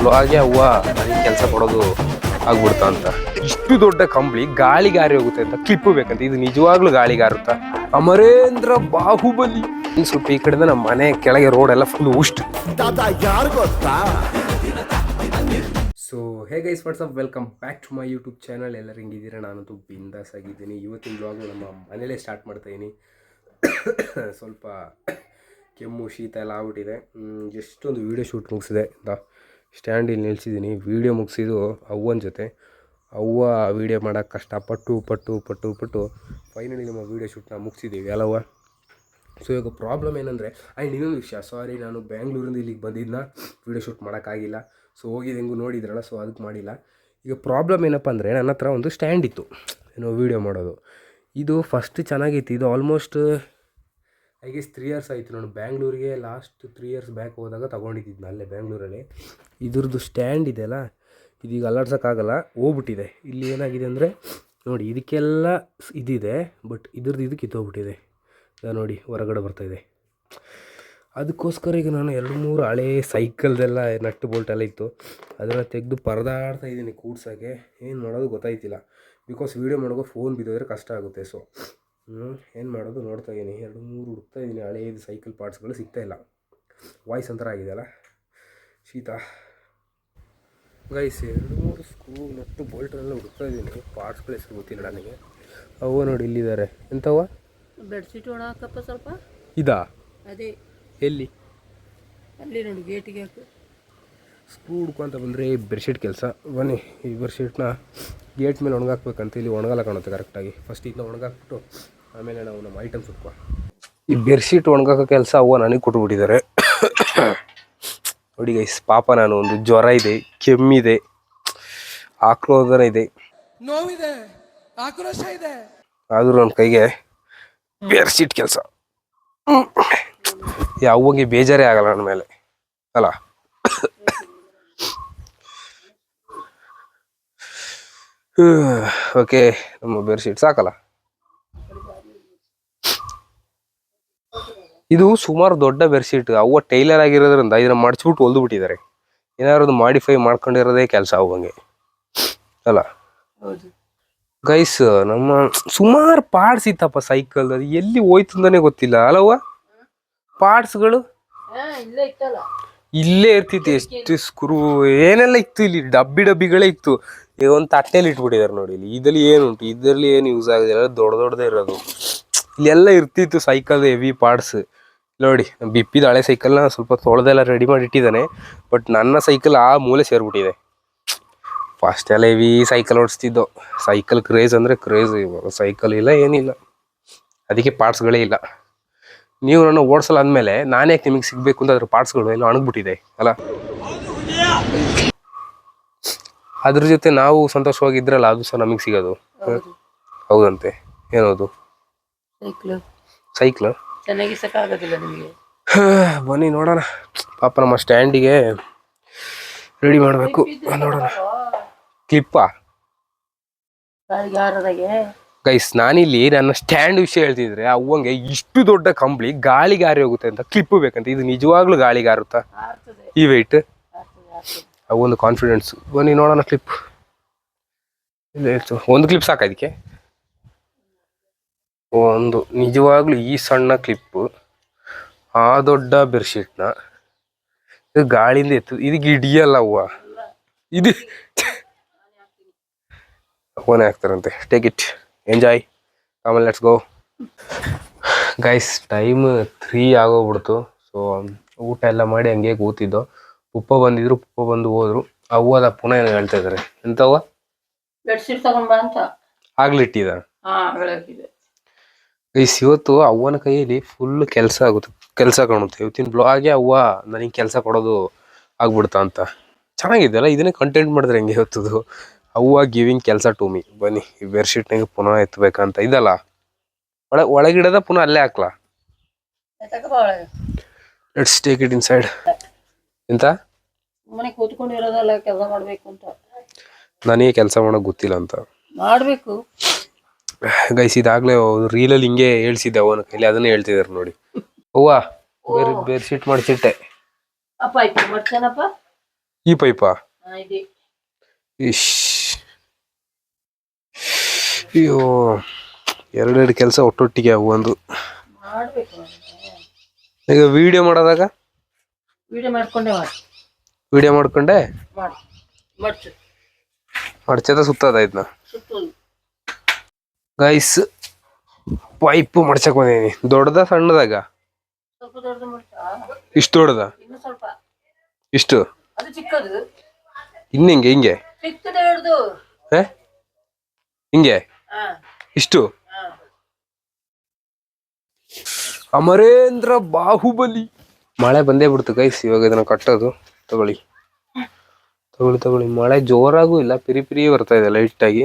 ಬ್ಲಾಗೆ ಅವ್ವ ನನಗೆ ಕೆಲಸ ಕೊಡೋದು ಆಗ್ಬಿಡ್ತಾ ಅಂತ. ಇಷ್ಟು ದೊಡ್ಡ ಕಂಬಳಿ ಗಾಳಿಗಾರಿ ಹೋಗುತ್ತೆ ಅಂತ ಕ್ಲಿಪ್ಪು ಬೇಕಂತ. ಇದು ನಿಜವಾಗ್ಲೂ ಗಾಳಿಗಾರುತ್ತಾ? ಅಮರೇಂದ್ರ ಬಾಹುಬಲಿ. ಸ್ವಲ್ಪ ಈ ಕಡೆಯಿಂದ ನಮ್ಮ ಮನೆ ಕೆಳಗೆ ರೋಡ್ ಎಲ್ಲ ಫುಲ್ ಉಸ್ಟ್. So hey guys, what's up, welcome back to my YouTube channel. ಎಲ್ಲರೂ ಹಿಂಗಿದ್ದೀರಾ? ನಾನಂತೂ ಬಿಂದಾಸ್ ಆಗಿದ್ದೀನಿ. ಇವತ್ತಿನ ಬ್ಲಾಗು ನಮ್ಮ ಮನೇಲೇ ಸ್ಟಾರ್ಟ್ ಮಾಡ್ತಾಯಿದ್ದೀನಿ. ಸ್ವಲ್ಪ ಕೆಮ್ಮು ಶೀತ ಎಲ್ಲ ಆಗ್ಬಿಟ್ಟಿದೆ. ಎಷ್ಟೊಂದು ವೀಡಿಯೋ ಶೂಟ್ ಮುಗಿಸಿದೆ. ಸ್ಟ್ಯಾಂಡ್ ಇಲ್ಲಿ ನಿಲ್ಸಿದ್ದೀನಿ. ವೀಡಿಯೋ ಮುಗಿಸಿದ್ದು ಅವ್ವನ ಜೊತೆ. ಅವ್ವ ವೀಡಿಯೋ ಮಾಡೋಕ್ಕೆ ಕಷ್ಟಪಟ್ಟು ಫೈನಲಿ ನಮ್ಮ ವೀಡಿಯೋ ಶೂಟ್ನ ಮುಗಿಸಿದ್ದೀವಿ ಅಲ್ಲವ್ವ. ಸೊ ಇವಾಗ ಪ್ರಾಬ್ಲಮ್ ಏನಂದರೆ, ಇನ್ನೊಂದು ವಿಷಯ, ಸಾರಿ, ನಾನು ಬ್ಯಾಂಗ್ಳೂರಿಂದ ಇಲ್ಲಿಗೆ ಬಂದಿದ್ದನ್ನ ವೀಡಿಯೋ ಶೂಟ್ ಮಾಡೋಕ್ಕಾಗಿಲ್ಲ. ಸೊ ಹೋಗಿದ್ದು ಹೆಂಗೂ ನೋಡಿದ್ರಲ್ಲ, ಸೊ ಅದಕ್ಕೆ ಮಾಡಿಲ್ಲ. ಈಗ ಪ್ರಾಬ್ಲಮ್ ಏನಪ್ಪ ಅಂದರೆ, ನನ್ನ ಹತ್ರ ಒಂದು ಸ್ಟ್ಯಾಂಡ್ ಇತ್ತು ಏನೋ ವೀಡಿಯೋ ಮಾಡೋದು. ಇದು ಫಸ್ಟ್ ಚೆನ್ನಾಗಿತ್ತು. ಇದು ಆಲ್ಮೋಸ್ಟ್ ಐ ಗೆಸ್ 3 years ಆಯಿತು. ನಾನು ಬ್ಯಾಂಗ್ಳೂರಿಗೆ ಲಾಸ್ಟ್ 3 years ಬ್ಯಾಕ್ ಹೋದಾಗ ತೊಗೊಂಡಿದ್ದಿದ್ದು ಅಲ್ಲೇ ಬ್ಯಾಂಗ್ಳೂರಲ್ಲಿ. ಇದ್ರದ್ದು ಸ್ಟ್ಯಾಂಡ್ ಇದೆಯಲ್ಲ, ಇದೀಗ ಅಲ್ಲಾಡ್ಸೋಕ್ಕಾಗಲ್ಲ, ಹೋಗ್ಬಿಟ್ಟಿದೆ. ಇಲ್ಲಿ ಏನಾಗಿದೆ ಅಂದರೆ ನೋಡಿ, ಇದಕ್ಕೆಲ್ಲ ಇದಿದೆ, ಬಟ್ ಇದ್ರದ್ದು ಇದು ಕಿತ್ತೋಗ್ಬಿಟ್ಟಿದೆ ನೋಡಿ, ಹೊರಗಡೆ ಬರ್ತಾಯಿದೆ. ಅದಕ್ಕೋಸ್ಕರ ಈಗ ನಾನು 2-3 ಹಳೇ ಸೈಕಲ್ದೆಲ್ಲ ನಟ್ಟು ಬೋಲ್ಟೆಲ್ಲ ಇತ್ತು, ಅದನ್ನು ತೆಗೆದು ಪರದಾಡ್ತಾ ಇದ್ದೀನಿ ಕೂಡ್ಸೋಕ್ಕೆ. ಏನು ಮಾಡೋದು ಗೊತ್ತಾಯ್ತಿಲ್ಲ, ಬಿಕಾಸ್ ವೀಡಿಯೋ ಮಾಡೋಕೆ ಫೋನ್ ಬಿದ್ದೋದ್ರೆ ಕಷ್ಟ ಆಗುತ್ತೆ. ಸೊ ಏನು ಮಾಡೋದು ನೋಡ್ತಾ ಇದ್ದೀನಿ. 2-3 ಹುಡುಕ್ತಾ ಇದ್ದೀನಿ. ಹಳೇದು ಸೈಕಲ್ ಪಾರ್ಟ್ಸ್ಗಳು ಸಿಗ್ತಾಯಿಲ್ಲ. ವಾಯ್ಸ್ ಒಂಥರ ಆಗಿದೆಯಲ್ಲ, ಶೀತ. ಗೈಸ್ 2-3 ಸ್ಕ್ರೂ ನಟ್ಟು ಬೋಲ್ಟೆಲ್ಲ ಹುಡುಕ್ತಾ ಇದ್ದೀನಿ. ಪಾರ್ಟ್ಸ್ಗಳು ಹೆಸರು ಗೊತ್ತಿಲ್ಲ ನನಗೆ. ಅವು ನೋಡಿ ಇಲ್ಲಿದ್ದಾರೆ. ಎಂಥವ? ಬೆಡ್ಶೀಟ್ ಒಣಾಕಪ್ಪ ಸ್ವಲ್ಪ. ಇದಾ? ಅದೇ ಎಲ್ಲಿ? ಅಲ್ಲಿ ನೋಡಿ, ಗೇಟಿಗೆ ಹಾಕು. ಸ್ಕ್ರೂ ಹುಡ್ಕೊಂತ ಬಂದರೆ ಬೆಡ್ಶೀಟ್ ಕೆಲಸ. ಬನ್ನಿ, ಈ ಬೆಡ್ಶೀಟ್ನ ಗೇಟ್ ಮೇಲೆ ಒಣಗಾಕ್ಬೇಕಂತ. ಇಲ್ಲಿ ಒಣಗಲ್ಲ ಕಾಣುತ್ತೆ ಕರೆಕ್ಟಾಗಿ. ಫಸ್ಟ್ ಇದನ್ನ ಒಣಗಾಕ್ಬಿಟ್ಟು ಆಮೇಲೆ ನಾವು ನಮ್ಮ ಐಟಮ್ಸ್ ಹುಡ್ಕೋ. ಈ ಬೆಡ್ಶೀಟ್ ಒಣಗಾಕೋ ಕೆಲಸ ಅವ್ವ ನನಗೆ ಕೊಟ್ಬಿಟ್ಟಿದ್ದಾರೆ. ನೋಡಿ ಗೈಸ್, ಪಾಪ ನಾನು ಒಂದು ಜ್ವರ ಇದೆ, ಕೆಮ್ಮಿದೆ, ಆಕ್ರೋಧನ ಇದೆ, ನೋವಿದೆ, ಆಕ್ರೋಶ ಇದೆ, ಆದರೂ ನನ್ನ ಕೈಗೆ ಬೆಡ್ಶೀಟ್ ಕೆಲಸ. ಯಾವಂಗೆ ಬೇಜಾರೇ ಆಗಲ್ಲ ನನ್ನ ಮೇಲೆ ಅಲ್ಲ. ಓಕೆ, ನಮ್ಮ ಬೆಡ್ಶೀಟ್ ಸಾಕಲ್ಲ. ಇದು ಸುಮಾರು ದೊಡ್ಡ ಬೆಡ್ಶೀಟ್. ಅವ್ವ ಟೈಲರ್ ಆಗಿರೋದ್ರಿಂದ ಇದನ್ನ ಮಡ್ಚ್ಬಿಟ್ಟು ಹೊಲ್ದು ಬಿಟ್ಟಿದ್ದಾರೆ. ಏನಾದ್ರು ಒಂದು ಮಾಡಿಫೈ ಮಾಡ್ಕೊಂಡಿರೋದೇ ಕೆಲಸ ಅವಂಗೆ ಅಲ್ಲ. ಗೈಸ್, ನಮ್ಮ ಸುಮಾರು ಪಾರ್ಟ್ಸ್ ಇತ್ತಪ್ಪ ಸೈಕಲ್. ಅದು ಎಲ್ಲಿ ಹೋಯ್ತು ಅಂತಾನೆ ಗೊತ್ತಿಲ್ಲ ಅಲ್ಲವ್ವ. ಪಾರ್ಟ್ಸ್ಗಳು ಇಲ್ಲೇ ಇರ್ತಿತ್ತು. ಎಷ್ಟು ಸ್ಕ್ರೂ ಏನೆಲ್ಲ ಇತ್ತು ಇಲ್ಲಿ, ಡಬ್ಬಿಗಳೇ ಇತ್ತು. ಈಗ ಒಂದು ತಟ್ಟೆಲಿ ಇಟ್ಬಿಟ್ಟಿದ್ದಾರೆ ನೋಡಿ. ಇಲ್ಲಿ ಇದರಲ್ಲಿ ಏನುಂಟು, ಇದರಲ್ಲಿ ಏನು ಯೂಸ್ ಆಗಿದೆ, ದೊಡ್ಡದೇ ಇರೋದು. ಇಲ್ಲೆಲ್ಲ ಇರ್ತಿತ್ತು ಸೈಕಲ್ ಹೆವಿ ಪಾರ್ಟ್ಸ್. ನೋಡಿ, ಬಿಪ್ಪಿದ ಹಳೆ ಸೈಕಲ್ನ ಸ್ವಲ್ಪ ತೊಳೆದೆಲ್ಲ ರೆಡಿ ಮಾಡಿ ಇಟ್ಟಿದ್ದಾನೆ. ಬಟ್ ನನ್ನ ಸೈಕಲ್ ಆ ಮೂಲೆ ಸೇರಿಬಿಟ್ಟಿದೆ. ಫಸ್ಟ್ ಎಲ್ಲ ಹೆವಿ ಸೈಕಲ್ ಓಡಿಸ್ತಿದ್ದೋ. ಸೈಕಲ್ ಕ್ರೇಜ್ ಅಂದರೆ ಕ್ರೇಜ್. ಇವಾಗ ಸೈಕಲ್ ಇಲ್ಲ, ಏನಿಲ್ಲ, ಅದಕ್ಕೆ ಪಾರ್ಟ್ಸ್ಗಳೇ ಇಲ್ಲ. ನೀವು ನನ್ನ ಓಡಿಸಲ್ಲ ಅಂದಮೇಲೆ ನಾನೇ ಯಾಕೆ ನಿಮಗೆ ಸಿಗಬೇಕು ಅಂತ ಅದ್ರ ಪಾರ್ಟ್ಸ್ಗಳು ಎಲ್ಲ ಒಣಗ್ಬಿಟ್ಟಿದೆ ಅಲ್ಲ. ಅದ್ರ ಜೊತೆ ನಾವು ಸಂತೋಷವಾಗಿದ್ರಲ್ಲ, ಅದು ಸಹ ನಮಗೆ ಸಿಗೋದು. ಹೌದಂತೆ. ಏನೋದು ಸೈಕ್ಲ್ ಬನ್ನಿ ನೋಡೋಣ. ಪಾಪ ನಮ್ಮ ಸ್ಟ್ಯಾಂಡಿಗೆ ರೆಡಿ ಮಾಡಬೇಕು. ನೋಡೋಣ. ಕ್ಲಿಪ್ಪಾ ಗೈಸ್, ನಾನಿಲ್ಲಿ ನನ್ನ ಸ್ಟ್ಯಾಂಡ್ ವಿಷಯ ಹೇಳ್ತಿದ್ರೆ ಅವಂಗೆ ಇಷ್ಟು ದೊಡ್ಡ ಕಂಬಳಿ ಗಾಳಿಗಾರಿ ಹೋಗುತ್ತೆ ಅಂತ ಕ್ಲಿಪ್ಪು ಬೇಕಂತ. ಇದು ನಿಜವಾಗ್ಲೂ ಗಾಳಿಗಾರುತ್ತಾ ಈ ವೆಯ್ಟ್? ಅವೊಂದು ಕಾನ್ಫಿಡೆನ್ಸ್. ಬನ್ನಿ ನೋಡೋಣ. ಕ್ಲಿಪ್ ಒಂದು ಕ್ಲಿಪ್ ಸಾಕು ಅದಕ್ಕೆ. ಒಂದು ನಿಜವಾಗ್ಲೂ ಈ ಸಣ್ಣ ಕ್ಲಿಪ್ಪು ಆ ದೊಡ್ಡ ಬೆಡ್ಶೀಟ್ನ ಇದು ಗಾಳಿಯಿಂದ ಎತ್ತು. ಇದಕ್ಕೆ ಹಿಡಿಯಲ್ಲ ಅವ್ವ. ಇದು ಅವನೇ ಹಾಕ್ತಾರಂತೆ. ಟೇಕ್ ಇಟ್, ಎಂಜಾಯ್, ಆಮೇಲೆ ಲೆಟ್ಸ್ ಗೋ. ಗೈಸ್, ಟೈಮ್ 3 ಆಗೋಗ್ಬಿಡ್ತು. ಸೊ ಊಟ ಎಲ್ಲ ಮಾಡಿ ಹಂಗೆ ಕೂತಿದ್ದೋ. ಪುಪ್ಪ ಬಂದಿದ್ರು, ಪುಪ್ಪ ಬಂದು ಹೋದ್ರು. ಅವ್ವದ ಪುನಃ ಏನೋ ಹೇಳ್ತಾ ಇದಾರೆ. ಎಂತವ್ವ? ಬೆಡ್ಶೀಟ್ ತಗೊಂಡ್ಬಾ ಅಂತ ಆಗ್ಲಿಟ್ಟಿದ. ಗೈಸ್, ಇವತ್ತು ಅವ್ವನ ಕೈಯಲ್ಲಿ ಫುಲ್ ಕೆಲಸ ಆಗುತ್ತೆ, ಕೆಲಸ ಕಾಣುತ್ತೆ. ಇವತ್ತಿನ ಬ್ಲಾಗೆ ಅವ್ವ ನನಗೆ ಕೆಲಸ ಕೊಡೋದು ಆಗ್ಬಿಡ್ತಾ ಅಂತ. ಚೆನ್ನಾಗಿದೆಯಲ್ಲ, ಇದನ್ನೇ ಕಂಟೆಂಟ್ ಮಾಡಿದ್ರೆ ಹೆಂಗೆ ಇವತ್ತದು. ಅವ್ವ ಗಿವಿಂಗ್ ಕೆಲಸ ಟು ಮೀ. ಬನ್ನಿ, ಈ ಬೆಡ್ಶೀಟ್ನಾಗ ಪುನಃ ಎತ್ತಬೇಕಂತ ಇದಲ್ಲ. ಒಳಗಿಡದ ಪುನಃ ಅಲ್ಲೇ ಹಾಕ್ಲಾ? Let's take it inside. ಎಂತ ಮನೆ ಕೂತ್ಕೊಂಡಿರೋದಲ್ಲ, ಕೆಲಸ ಮಾಡ್ಬೇಕು ಅಂತ. ನನಗೆ ಕೆಲಸ ಮಾಡೋಕೆ ಗೊತ್ತಿಲ್ಲ ಅಂತ ಮಾಡ್ಬೇಕು. ಗೈಸ್, ಇದಾಗಲೇ ರೀಲಲ್ಲಿ ಹಿಂಗೆ ಹೇಳ್ಸಿದ್ದೆ ಅವನ ಕೈಲಿ, ಅದನ್ನೇ ಹೇಳ್ತಿದ್ದಾರೆ ನೋಡಿ. ಅವ್ವ, ಬೇರೆ ಬೆಡ್ಶೀಟ್ ಮಾಡಿಸಿಟ್ಟೆ. ಅಪ್ಪ ಆಯ್ತು ಮಾಡ್ತೇನಪ್ಪ. ಈ ಪೈಪಾ? ಇದೆ. ಇಶ್, ಅಯ್ಯೋ, ಎರಡೆರಡು ಕೆಲಸ ಒಟ್ಟೊಟ್ಟಿಗೆ ಅವು ಒಂದು. ಮಾಡ್ಬೇಕು. ಈಗ ವಿಡಿಯೋ ಮಾಡೋದಾಗ ವಿಡಿಯೋ ಮಾಡ್ಕೊಂಡೆ ಮಾಡಿ. ವಿಡಿಯೋ ಮಾಡ್ಕೊಂಡೆ ಮಾಡಿ ಮಡ್ಚು ಮಡ್ಚದ ಸುತ್ತದ ಇದನ್ನ. ಸುತ್ತೋದು. ಗೈಸ್, ಪೈಪ್ ಮಡ್ಚಕ್ ಬಂದೀನಿ. ದೊಡ್ಡದ ಸಣ್ಣದಾಗ? ಸ್ವಲ್ಪ ದೊಡ್ಡದು ಮಡ್ಚಾ. ಇಷ್ಟು ದೊಡ್ಡದ? ಇನ್ನು ಸ್ವಲ್ಪ. ಇಷ್ಟು? ಅದು ಚಿಕ್ಕದು. ಇನ್ನು ಹಿಂಗೆ ಹಿಂಗೆ ಚಿಕ್ಕದು ಹಿಡ್ದು. ಹಿಂಗೆ ಹಾ ಇಷ್ಟು? ಹಾ. ಅಮರೇಂದ್ರ ಬಾಹುಬಲಿ. ಮಳೆ ಬಂದೇ ಬಿಡ್ತು ಗೈಸ್. ಇವಾಗ ಇದನ್ನ ಕಟ್ಟೋದು. ತಗೊಳ್ಳಿ ತಗೊಳ್ಳಿ ತಗೊಳ್ಳಿ. ಮಳೆ ಜೋರಾಗೂ ಇಲ್ಲ, ಪಿರಿ ಪಿರಿ ಬರ್ತಾ ಇದೆ ಲೈಟ್ ಆಗಿ.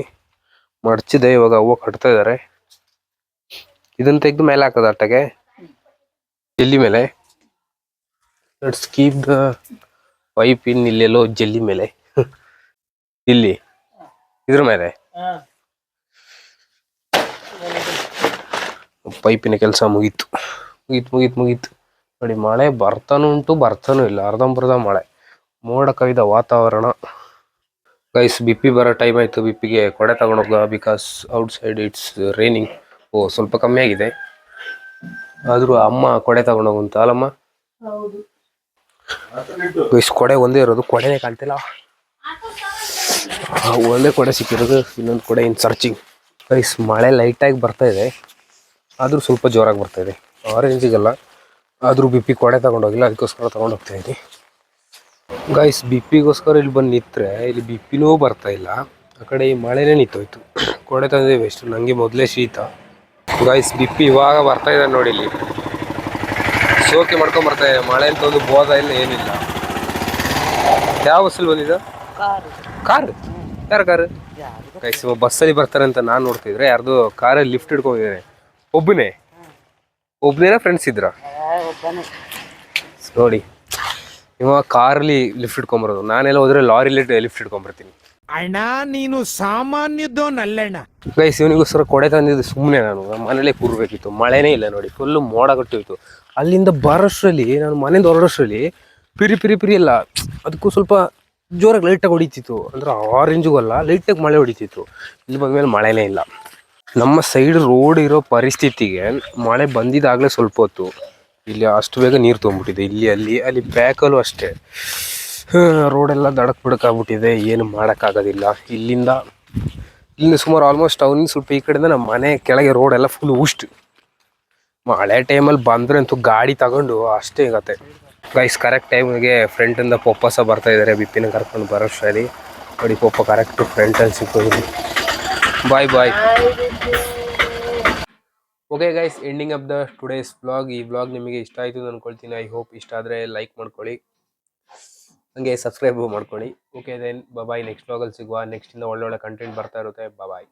ಮಡ್ಚಿದೆ, ಇವಾಗ ಅವ್ವ ಕಟ್ತಾ ಇದಾರೆ. ಇದನ್ನ ತೆಗೆದು ಮೇಲೆ ಹಾಕೋದು ಅಟ್ಟಗೆ. ಜಲ್ಲಿ ಮೇಲೆ. ಲೆಟ್ಸ್ ಕೀಪ್ ದ ಪೈಪ್ ಇನ್ ಇಲ್ಲೆಲ್ಲೋ ಜಲ್ಲಿ ಮೇಲೆ. ಇಲ್ಲಿ ಇದ್ರ ಮೇಲೆ ಹಾ. ಪೈಪಿನ ಕೆಲಸ ಮುಗೀತು ಮುಗೀತು ಮುಗೀತು ಮುಗೀತು. ನೋಡಿ, ಮಳೆ ಬರ್ತಾನು ಉಂಟು, ಬರ್ತಾನು ಇಲ್ಲ. ಅರ್ಧಂಬರ್ಧ ಮಳೆ, ಮೋಡ ಕವಿದ ವಾತಾವರಣ. ಗೈಸ್, ಬಿಪ್ಪಿ ಬರೋ ಟೈಮ್ ಆಯ್ತು. ಬಿಪ್ಪಿಗೆ ಕೊಡೆ ತಗೊಂಡೋಗ, because outside it's raining. ಓ, ಸ್ವಲ್ಪ ಕಮ್ಮಿ ಆಗಿದೆ, ಆದ್ರೂ ಅಮ್ಮ ಕೊಡೆ ತಗೊಂಡೋಗಂತ ಅಲ್ಲಮ್ಮ. ಹೌದು. ಗೈಸ್, ಕೊಡೆ ಒಂದೇ ಇರೋದು, ಕೊಡೆನೇ ಕಾಣ್ತಿಲ್ಲ. ಒಂದೇ ಕೊಡೆ ಸಿಕ್ಕಿರೋದು, ಇನ್ನೊಂದು ಕೊಡೆ ಇನ್ ಸರ್ಚಿಂಗ್. ಗೈಸ್, ಮಳೆ ಲೈಟಾಗಿ ಬರ್ತಾ ಇದೆ, ಆದ್ರೂ ಸ್ವಲ್ಪ ಜೋರಾಗಿ ಬರ್ತಾ ಇದೆ. ಆರೆಂಜಿಗಲ್ಲ, ಆದ್ರೂ ಬಿಪ್ಪಿ ಕೊಡೆ ತಗೊಂಡೋಗಿಲ್ಲ, ಅದಕ್ಕೋಸ್ಕರ ತಗೊಂಡೋಗ್ತಾ ಇದ್ದೀನಿ. ಗೈಸ್, ಬಿಪ್ಪಿಗೋಸ್ಕರ ಇಲ್ಲಿ ಬಂದು ನಿಂತ್ರೆ ಇಲ್ಲಿ ಬಿಪ್ಪಿನೂ ಬರ್ತಾ ಇಲ್ಲ. ಆ ಕಡೆ ಈ ಮಳೆನೇ ನಿಂತೋಯ್ತು. ಕೊಡೆ ತಂದೆ ವೇಸ್ಟ್, ನನಗೆ ಮೊದಲೇ ಶೀತ. ಗೈಸ್, ಬಿಪ್ಪಿ ಇವಾಗ ಬರ್ತಾ ಇದೆ ನೋಡಿ. ಇಲ್ಲಿ ಸೋಕೆ ಮಾಡ್ಕೊಂಡ್ ಬರ್ತಾ ಇದೆ. ಮಳೆ ಅಂತ ಒಂದು ಬೋಧ ಇಲ್ಲ, ಏನಿಲ್ಲ. ಯಾವ ಬಸ್ಸಲ್ಲಿ ಬಂದಿದ್ದ? ಕಾರ್? ಯಾರ ಕಾರು? ಗೈಸ್, ಬಸ್ಸಲ್ಲಿ ಬರ್ತಾರೆ ಅಂತ ನಾನು ನೋಡ್ತಿದ್ರೆ, ಯಾರ್ದು ಕಾರಲ್ಲಿ ಲಿಫ್ಟ್ ಹಿಡ್ಕೊಂಡಿದ್ದಾರೆ. ಒಬ್ಬನೇನ ಫ್ರೆಂಡ್ಸ್ ಇದ್ರ? ನೋಡಿ, ಇವಾಗ ಕಾರಲ್ಲಿ ಲಿಫ್ಟ್ ಇಟ್ಕೊಂಬರೋದು. ನಾನೆಲ್ಲ ಹೋದ್ರೆ ಲಾರಿಲಿ ಲಿಫ್ಟ್ ಇಟ್ಕೊಂಬರ್ತೀನಿ. ಅಣ್ಣ, ನೀನು ಸಾಮಾನ್ಯದೋನಲ್ಲಣ್ಣ. ಗೈಸ್, ಇವನಿಗೋಸ್ಕರ ಕೊಡೆ ತಂದಿದ್ದು ಸುಮ್ಮನೆ. ನಾನು ಮನೇಲೆ ಕೂರ್ಬೇಕಿತ್ತು, ಮಳೆನೇ ಇಲ್ಲ ನೋಡಿ, ಫುಲ್ಲು ಮೋಡ ಕಟ್ಟೋಯ್ತು. ಅಲ್ಲಿಂದ ಬರೋಷ್ಟರಲ್ಲಿ, ನಾನು ಮನೆಯಿಂದ ಹೊರಡೋಷ್ಟರಲ್ಲಿ ಪಿರಿ ಪಿರಿ ಪಿರಿ ಎಲ್ಲ, ಅದಕ್ಕೂ ಸ್ವಲ್ಪ ಜೋರಾಗಿ ಲೈಟಾಗಿ ಹೊಡಿತಿತ್ತು. ಅಂದ್ರೆ ಆರೆಂಜಿಗೂ ಅಲ್ಲ, ಲೈಟಾಗಿ ಮಳೆ ಹೊಡಿತಿತ್ತು. ಇಲ್ಲಿ ಬಂದ್ಮೇಲೆ ಮಳೆನೇ ಇಲ್ಲ. ನಮ್ಮ ಸೈಡ್ ರೋಡ್ ಇರೋ ಪರಿಸ್ಥಿತಿಗೆ ಮಳೆ ಬಂದಿದ್ದಾಗಲೇ ಸ್ವಲ್ಪ ಹೊತ್ತು, ಇಲ್ಲಿ ಅಷ್ಟು ಬೇಗ ನೀರು ತೊಗೊಂಡ್ಬಿಟ್ಟಿದೆ. ಅಲ್ಲಿ ಬ್ಯಾಕಲ್ಲೂ ಅಷ್ಟೇ, ರೋಡೆಲ್ಲ ದಡಕ್ ಬಿಡಕ್ಕಾಗ್ಬಿಟ್ಟಿದೆ. ಏನು ಮಾಡೋಕ್ಕಾಗೋದಿಲ್ಲ. ಇಲ್ಲಿಂದ ಸುಮಾರು ಆಲ್ಮೋಸ್ಟ್ ಟೌನಿಂದ ಸ್ವಲ್ಪ ಈ ಕಡೆಯಿಂದ ನಮ್ಮ ಮನೆ ಕೆಳಗೆ ರೋಡೆಲ್ಲ ಫುಲ್ ಉಷ್ಟು. ಮಳೆ ಟೈಮಲ್ಲಿ ಬಂದರೆ ಅಂತೂ ಗಾಡಿ ತಗೊಂಡು ಅಷ್ಟೇ ಆಗತ್ತೆ. ಗೈಸ್, ಕರೆಕ್ಟ್ ಟೈಮಿಗೆ ಫ್ರಂಟಿಂದ ಪೊಪ್ಪಸ ಬರ್ತಾ ಇದ್ದಾರೆ. ಬಿಪ್ಪಿನ ಕರ್ಕೊಂಡು ಬರೋಷ್ಟರಲ್ಲಿ ನೋಡಿ, ಪೊಪ್ಪ ಕರೆಕ್ಟು ಫ್ರಂಟಲ್ಲಿ ಸಿಕ್ಕೋದು. Bye bye. Okay guys, ending of the today's vlog. ಈ ವ್ಲಾಗ್ ನಿಮಗೆ ಇಷ್ಟ ಆಯಿತು ಅಂದ್ಕೊಳ್ತೀನಿ. ಐ ಹೋಪ್ ಇಷ್ಟ ಆದರೆ ಲೈಕ್ ಮಾಡ್ಕೊಳ್ಳಿ, ಹಂಗೆ ಸಬ್ಸ್ಕ್ರೈಬ್ ಮಾಡ್ಕೊಳ್ಳಿ. Okay then bye. ನೆಕ್ಸ್ಟ್ ವ್ಲಾಗಲ್ಲಿ ಸಿಗುವ. ನೆಕ್ಸ್ಟಿಂದ ಒಳ್ಳೊಳ್ಳೆ ಕಂಟೆಂಟ್ ಬರ್ತಾ ಇರುತ್ತೆ. ಬಾಯ್.